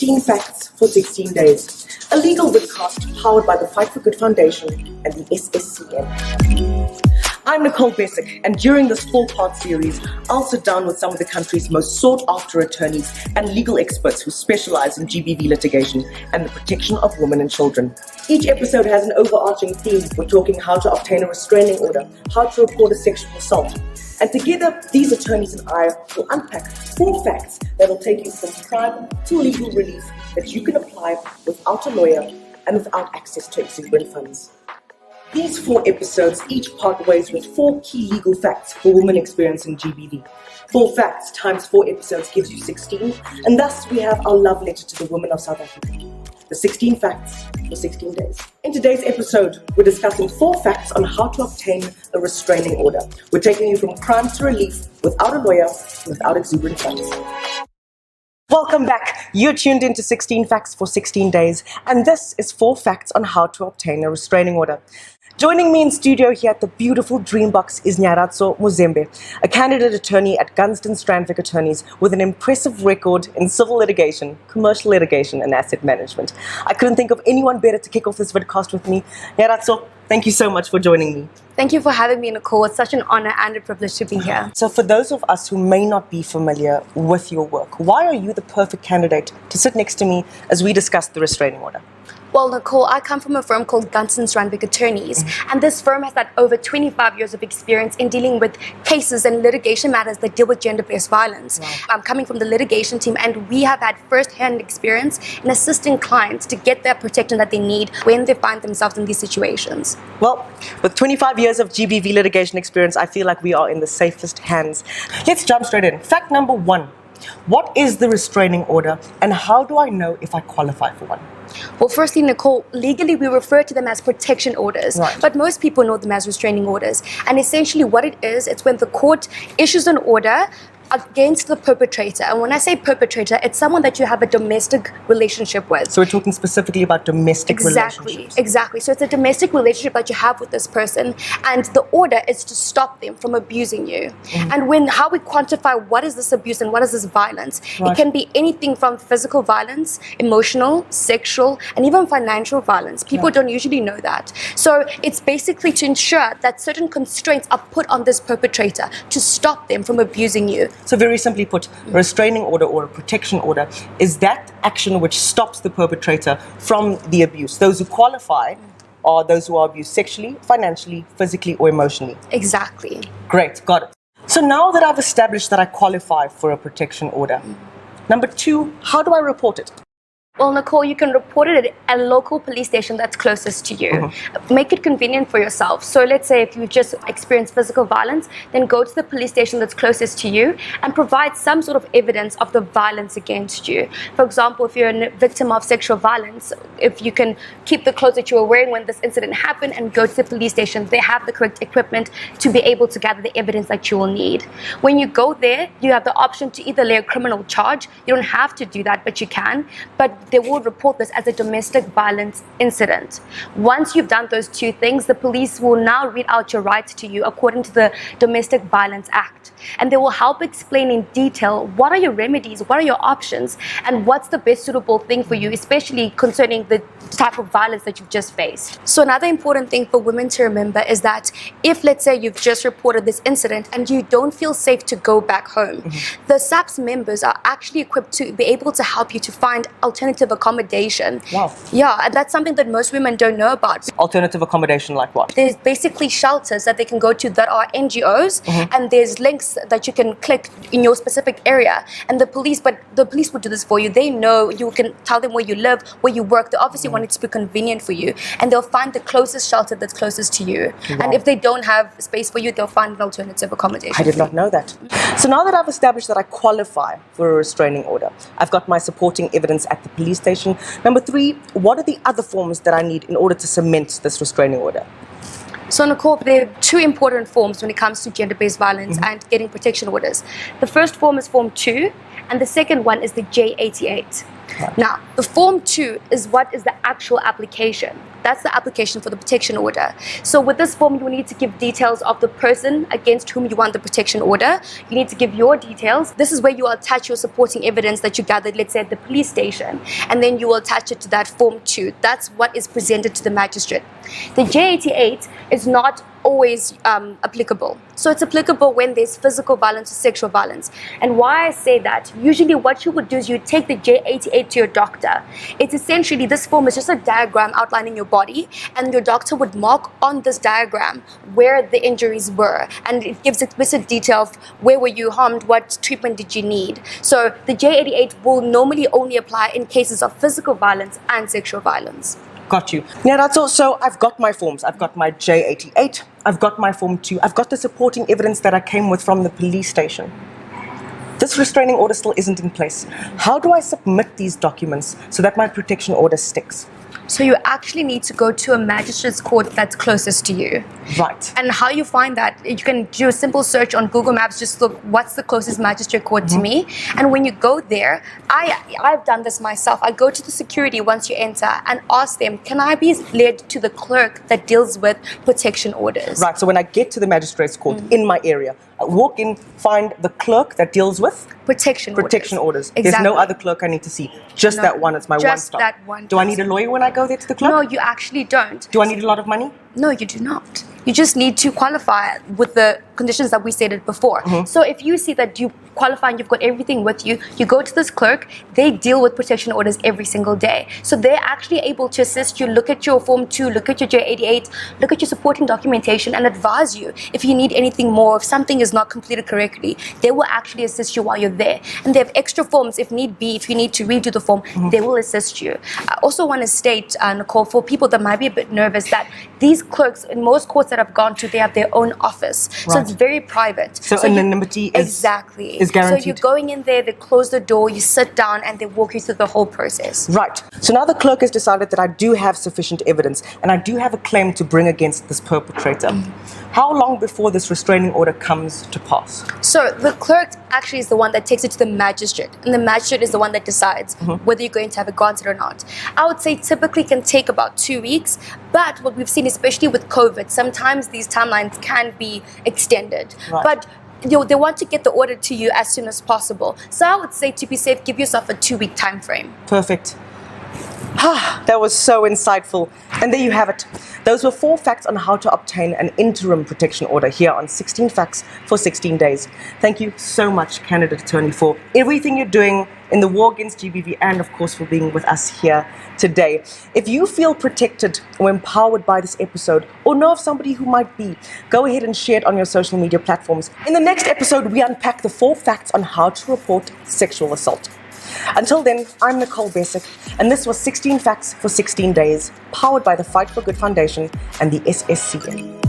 16 Facts for 16 Days, a legal vidcast powered by the Fight for Good Foundation and the SSCN. I'm Nicole Bessick, and during this 4-part series, I'll sit down with some of the country's most sought-after attorneys and legal experts who specialize in GBV litigation and the protection of women and children. Each episode has an overarching theme. We're talking how to obtain a restraining order, how to report a sexual assault. And together, these attorneys and I will unpack 4 facts that will take you from crime to legal relief that you can apply without a lawyer and without access to exuberant funds. These 4 episodes each part ways with 4 key legal facts for women experiencing GBV. 4 facts times 4 episodes gives you 16, and thus we have our love letter to the women of South Africa. The 16 Facts for 16 Days. In today's episode, we're discussing 4 facts on how to obtain a restraining order. We're taking you from crime to relief without a lawyer, without exuberant funds. Welcome back. You're tuned into 16 Facts for 16 Days, and this is 4 facts on how to obtain a restraining order. Joining me in studio here at the beautiful Dreambox is 𝗙𝗆𝘁𝘀, a candidate attorney at Gunston Strandvik Attorneys with an impressive record in civil litigation, commercial litigation, and asset management. I couldn't think of anyone better to kick off this vidcast with me. 𝗙𝗆𝘁, thank you so much for joining me. Thank you for having me, Nicole. It's such an honor and a privilege to be here. So for those of us who may not be familiar with your work, why are you the perfect candidate to sit next to me as we discuss the restraining order? Well, Nicole, I come from a firm called Gunston Strandvik Attorneys, and this firm has had over 25 years of experience in dealing with cases and litigation matters that deal with gender-based violence. Wow. I'm coming from the litigation team, and we have had first-hand experience in assisting clients to get the protection that they need when they find themselves in these situations. Well, with 25 years of GBV litigation experience, I feel like we are in the safest hands. Let's jump straight in. Fact number 1. What is the restraining order, and how do I know if I qualify for one? Well, firstly, Nicole, legally we refer to them as protection orders, right, but most people know them as restraining orders. And essentially what it is, it's when the court issues an order against the perpetrator. And when I say perpetrator, it's someone that you have a domestic relationship with. So we're talking specifically about domestic relationships. Exactly. So it's a domestic relationship that you have with this person, and the order is to stop them from abusing you. And how we quantify what is this abuse and what is this violence, right, it can be anything from physical violence, emotional, sexual, and even financial violence. People don't usually know that. So it's basically to ensure that certain constraints are put on this perpetrator to stop them from abusing you. So very simply put, a restraining order or a protection order is that action which stops the perpetrator from the abuse. Those who qualify are those who are abused sexually, financially, physically, or emotionally. Exactly. Great, got it. So now that I've established that I qualify for a protection order, number 2, how do I report it? Well, Nicole, you can report it at a local police station that's closest to you. Make it convenient for yourself. So let's say if you just experienced physical violence, then go to the police station that's closest to you and provide some sort of evidence of the violence against you. For example, if you're a victim of sexual violence, if you can keep the clothes that you were wearing when this incident happened and go to the police station, they have the correct equipment to be able to gather the evidence that you will need. When you go there, you have the option to either lay a criminal charge. You don't have to do that, but you can. But they will report this as a domestic violence incident. Once you've done those 2 things, the police will now read out your rights to you according to the Domestic Violence Act. And they will help explain in detail what are your remedies, what are your options, and what's the best suitable thing for you, especially concerning the type of violence that you've just faced. So another important thing for women to remember is that if, let's say, you've just reported this incident and you don't feel safe to go back home, the SAPS members are actually equipped to be able to help you to find alternative accommodation. Wow. Yeah, and that's something that most women don't know about. Alternative accommodation like what? There's basically shelters that they can go to that are NGOs, and there's links that you can click in your specific area. And the police will do this for you. They know, you can tell them where you live, where you work. They obviously want it to be convenient for you, and they'll find the closest shelter that's closest to you. Wow. And if they don't have space for you, they'll find an alternative accommodation. I did not know that. So now that I've established that I qualify for a restraining order, I've got my supporting evidence at the police station. Number 3, what are the other forms that I need in order to cement this restraining order? So Nicole, there are 2 important forms when it comes to gender-based violence and getting protection orders. The first form is Form 2, and the second one is the J88. Now, the Form 2 is what is the actual application. That's the application for the protection order. So with this form, you will need to give details of the person against whom you want the protection order. You need to give your details. This is where you will attach your supporting evidence that you gathered, let's say at the police station, and then you will attach it to that Form 2. That's what is presented to the magistrate. The J88 is not always applicable. So it's applicable when there's physical violence or sexual violence. And why I say that, usually what you would do is you take the J88 to your doctor. It's essentially, this form is just a diagram outlining your body, and your doctor would mark on this diagram where the injuries were, and it gives explicit detail of where were you harmed, what treatment did you need. So the J88 will normally only apply in cases of physical violence and sexual violence. Got you. Yeah, that's all. So I've got my forms. I've got my J88. I've got my Form 2. I've got the supporting evidence that I came with from the police station. This restraining order still isn't in place. How do I submit these documents so that my protection order sticks? So you actually need to go to a magistrate's court that's closest to you. Right. And how you find that, you can do a simple search on Google Maps, just look what's the closest magistrate court to me. And when you go there, I've done this myself. I go to the security once you enter and ask them, can I be led to the clerk that deals with protection orders? Right, so when I get to the magistrate's court in my area, I walk in, find the clerk that deals with protection orders. Exactly. There's no other clerk I need to see. Just that one. It's my one stop. Just that one. Do I need a lawyer when I go there to the clerk? No, you actually don't. Do I need a lot of money? No, you do not. You just need to qualify with the conditions that we stated before. So if you see that you qualify and you've got everything with you, you go to this clerk, they deal with protection orders every single day. So they're actually able to assist you, look at your Form 2, look at your J88, look at your supporting documentation and advise you if you need anything more, if something is not completed correctly. They will actually assist you while you're there. And they have extra forms if need be, if you need to redo the form, they will assist you. I also want to state, Nicole, for people that might be a bit nervous, that these clerks, in most courts that I've gone to, they have their own office. Right. So it's very private. So anonymity is guaranteed. So you're going in there, they close the door, you sit down, and they walk you through the whole process. Right. So now the clerk has decided that I do have sufficient evidence and I do have a claim to bring against this perpetrator. How long before this restraining order comes to pass? So the clerk actually is the one that takes it to the magistrate, and the magistrate is the one that decides whether you're going to have it granted or not. I would say typically can take about 2 weeks, but what we've seen, especially with COVID, sometimes these timelines can be extended. Right. But they want to get the order to you as soon as possible. So I would say, to be safe, give yourself a 2-week time frame. Perfect. That was so insightful. And there you have it. Those were 4 facts on how to obtain an interim protection order here on 16 Facts for 16 Days. Thank you so much, candidate attorney, for everything you're doing in the war against GBV and, of course, for being with us here today. If you feel protected or empowered by this episode or know of somebody who might be, go ahead and share it on your social media platforms. In the next episode, we unpack the 4 facts on how to report sexual assault. Until then, I'm Nicole Bessick, and this was 16 Facts for 16 Days, powered by the Fight for Good Foundation and the SSCN.